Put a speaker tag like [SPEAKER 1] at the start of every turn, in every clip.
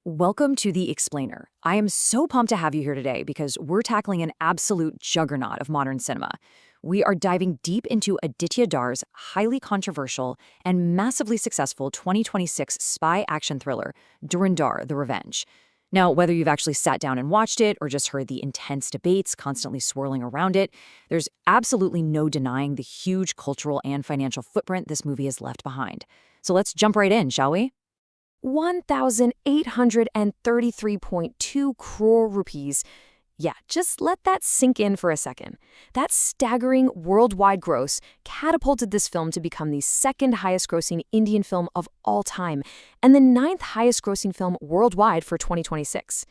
[SPEAKER 1] Welcome to The Explainer. I am so pumped to have you here today because we're tackling an absolute juggernaut of modern cinema. We are diving deep into Aditya Dhar's highly controversial and massively successful 2026 spy action thriller, Dhurandhar: The Revenge. Now, whether you've actually sat down and watched it or just heard the intense debates constantly swirling around it, there's absolutely no denying the huge cultural and financial footprint this movie has left behind. So let's jump right in, shall we? 1,833.2 crore rupees. Yeah, just let that sink in for a second. That staggering worldwide gross catapulted this film to become the second highest grossing Indian film of all time and the ninth highest grossing film worldwide for 2026.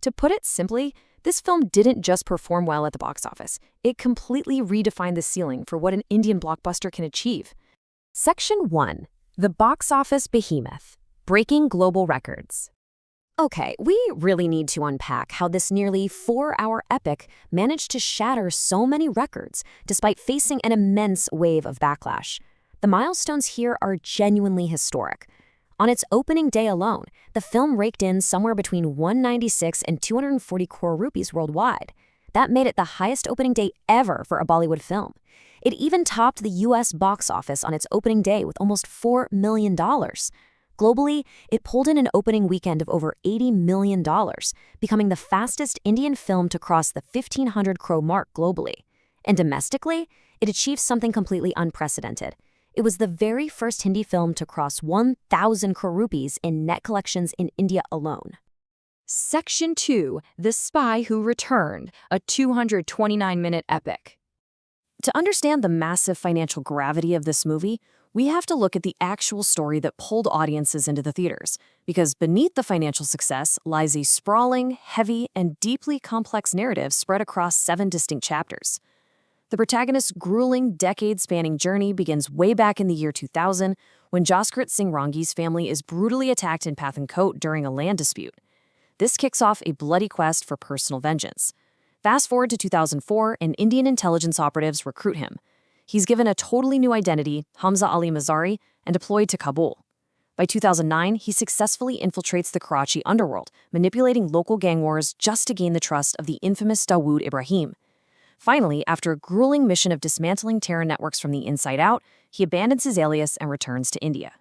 [SPEAKER 1] To put it simply, this film didn't just perform well at the box office. It completely redefined the ceiling for what an Indian blockbuster can achieve. Section 1. The Box Office Behemoth. Breaking global records. Okay, we really need to unpack how this nearly 4-hour epic managed to shatter so many records despite facing an immense wave of backlash. The milestones here are genuinely historic. On its opening day alone, the film raked in somewhere between 196 and 240 crore rupees worldwide. That made it the highest opening day ever for a Bollywood film. It even topped the US box office on its opening day with almost $4 million. Globally, it pulled in an opening weekend of over $80 million, becoming the fastest Indian film to cross the 1,500 crore mark globally. And domestically, it achieved something completely unprecedented. It was the very first Hindi film to cross 1,000 crore rupees in net collections in India alone. Section 2. The Spy Who Returned, a 229-minute epic. To understand the massive financial gravity of this movie, we have to look at the actual story that pulled audiences into the theaters, because beneath the financial success lies a sprawling, heavy, and deeply complex narrative spread across 7 distinct chapters. The protagonist's grueling, decade-spanning journey begins way back in the year 2000, when Jaskrit Singh Rangi's family is brutally attacked in Pathankot during a land dispute. This kicks off a bloody quest for personal vengeance. Fast forward to 2004, and Indian intelligence operatives recruit him. He's given a totally new identity, Hamza Ali Mazari, and deployed to Kabul. By 2009, he successfully infiltrates the Karachi underworld, manipulating local gang wars just to gain the trust of the infamous Dawood Ibrahim. Finally, after a grueling mission of dismantling terror networks from the inside out, he abandons his alias and returns to India.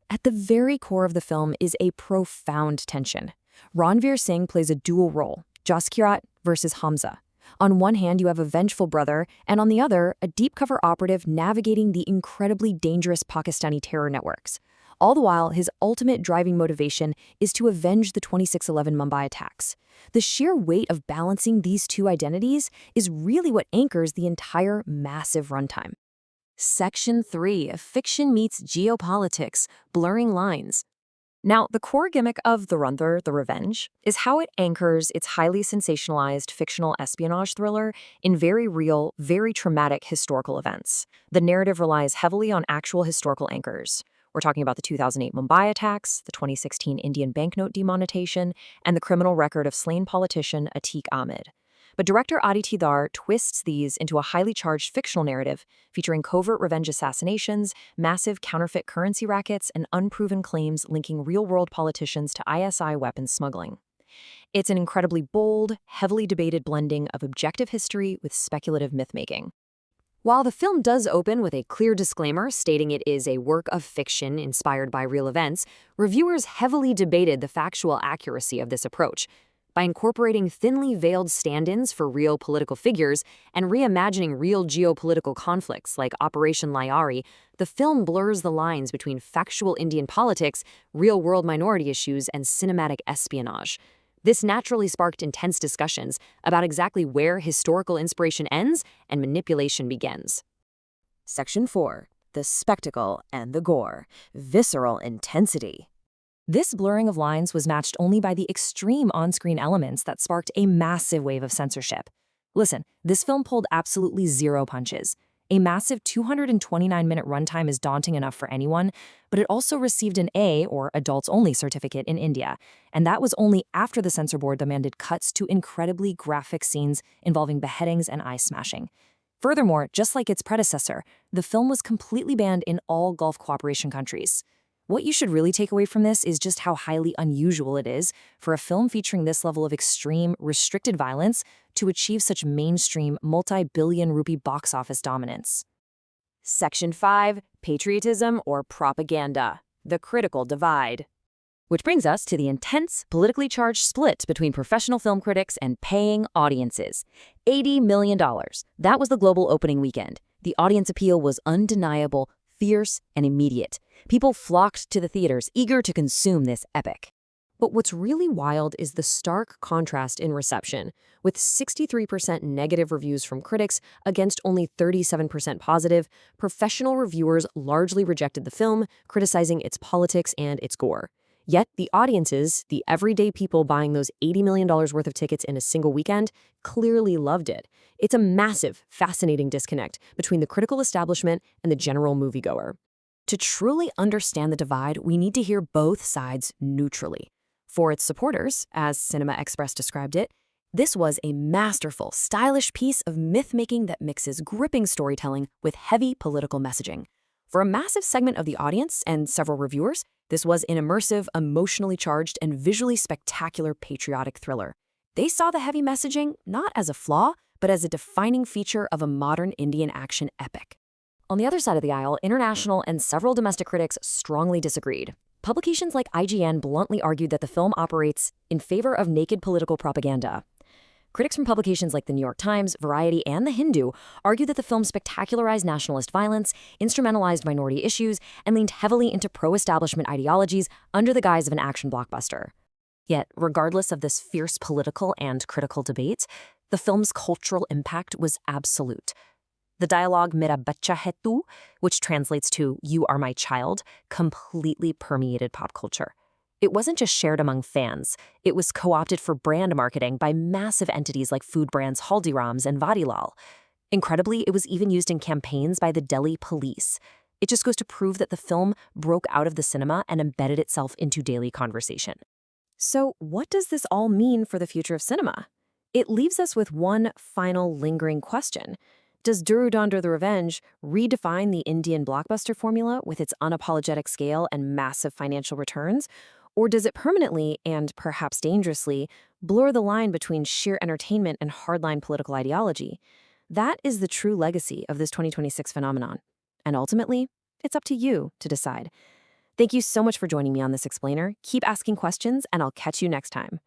[SPEAKER 1] At the very core of the film is a profound tension. Ranveer Singh plays a dual role, Jaskirat versus Hamza. On one hand, you have a vengeful brother, and on the other, a deep-cover operative navigating the incredibly dangerous Pakistani terror networks. All the while, his ultimate driving motivation is to avenge the 26/11 Mumbai attacks. The sheer weight of balancing these two identities is really what anchors the entire massive runtime. Section 3. Fiction meets geopolitics, blurring lines. Now, the core gimmick of Dhurandhar: The Revenge is how it anchors its highly sensationalized fictional espionage thriller in very real, very traumatic historical events. The narrative relies heavily on actual historical anchors. We're talking about the 2008 Mumbai attacks, the 2016 Indian banknote demonetization, and the criminal record of slain politician Atiq Ahmed. But director Aditya Dhar twists these into a highly charged fictional narrative featuring covert revenge assassinations, massive counterfeit currency rackets, and unproven claims linking real-world politicians to ISI weapons smuggling. It's an incredibly bold, heavily debated blending of objective history with speculative myth-making. While the film does open with a clear disclaimer stating it is a work of fiction inspired by real events, reviewers heavily debated the factual accuracy of this approach. By incorporating thinly veiled stand-ins for real political figures and reimagining real geopolitical conflicts like Operation Lyari, the film blurs the lines between factual Indian politics, real-world minority issues, and cinematic espionage. This naturally sparked intense discussions about exactly where historical inspiration ends and manipulation begins. Section 4. The Spectacle and the Gore. Visceral Intensity. This blurring of lines was matched only by the extreme on-screen elements that sparked a massive wave of censorship. Listen, this film pulled absolutely zero punches. A massive 229-minute runtime is daunting enough for anyone, but it also received an A, or adults-only certificate in India, and that was only after the censor board demanded cuts to incredibly graphic scenes involving beheadings and eye-smashing. Furthermore, just like its predecessor, the film was completely banned in all Gulf cooperation countries. What you should really take away from this is just how highly unusual it is for a film featuring this level of extreme, restricted violence to achieve such mainstream, multi-billion rupee box office dominance. Section 5, Patriotism or Propaganda, the Critical Divide. Which brings us to the intense, politically charged split between professional film critics and paying audiences. $80 million. That was the global opening weekend. The audience appeal was undeniable, fierce, and immediate. People flocked to the theaters, eager to consume this epic. But what's really wild is the stark contrast in reception, with 63% negative reviews from critics against only 37% positive. Professional reviewers largely rejected the film, criticizing its politics and its gore. Yet the audiences, the everyday people buying those $80 million worth of tickets in a single weekend, clearly loved it. It's a massive, fascinating disconnect between the critical establishment and the general moviegoer. To truly understand the divide, we need to hear both sides neutrally. For its supporters, as Cinema Express described it, this was a masterful, stylish piece of myth-making that mixes gripping storytelling with heavy political messaging. For a massive segment of the audience and several reviewers, this was an immersive, emotionally charged, and visually spectacular patriotic thriller. They saw the heavy messaging not as a flaw, but as a defining feature of a modern Indian action epic. On the other side of the aisle, international and several domestic critics strongly disagreed. Publications like IGN bluntly argued that the film operates in favor of naked political propaganda. Critics from publications like the New York Times, Variety, and The Hindu argued that the film spectacularized nationalist violence, instrumentalized minority issues, and leaned heavily into pro-establishment ideologies under the guise of an action blockbuster. Yet, regardless of this fierce political and critical debate, the film's cultural impact was absolute. The dialogue "Mera bachcha hai tu," which translates to "You are my child," completely permeated pop culture. It wasn't just shared among fans. It was co-opted for brand marketing by massive entities like food brands Haldiram's and Vadilal. Incredibly, it was even used in campaigns by the Delhi police. It just goes to prove that the film broke out of the cinema and embedded itself into daily conversation. So, what does this all mean for the future of cinema? It leaves us with one final lingering question. Does Dhurandhar: The Revenge redefine the Indian blockbuster formula with its unapologetic scale and massive financial returns? Or does it permanently, and perhaps dangerously, blur the line between sheer entertainment and hardline political ideology? That is the true legacy of this 2026 phenomenon. And ultimately, it's up to you to decide. Thank you so much for joining me on this explainer. Keep asking questions, and I'll catch you next time.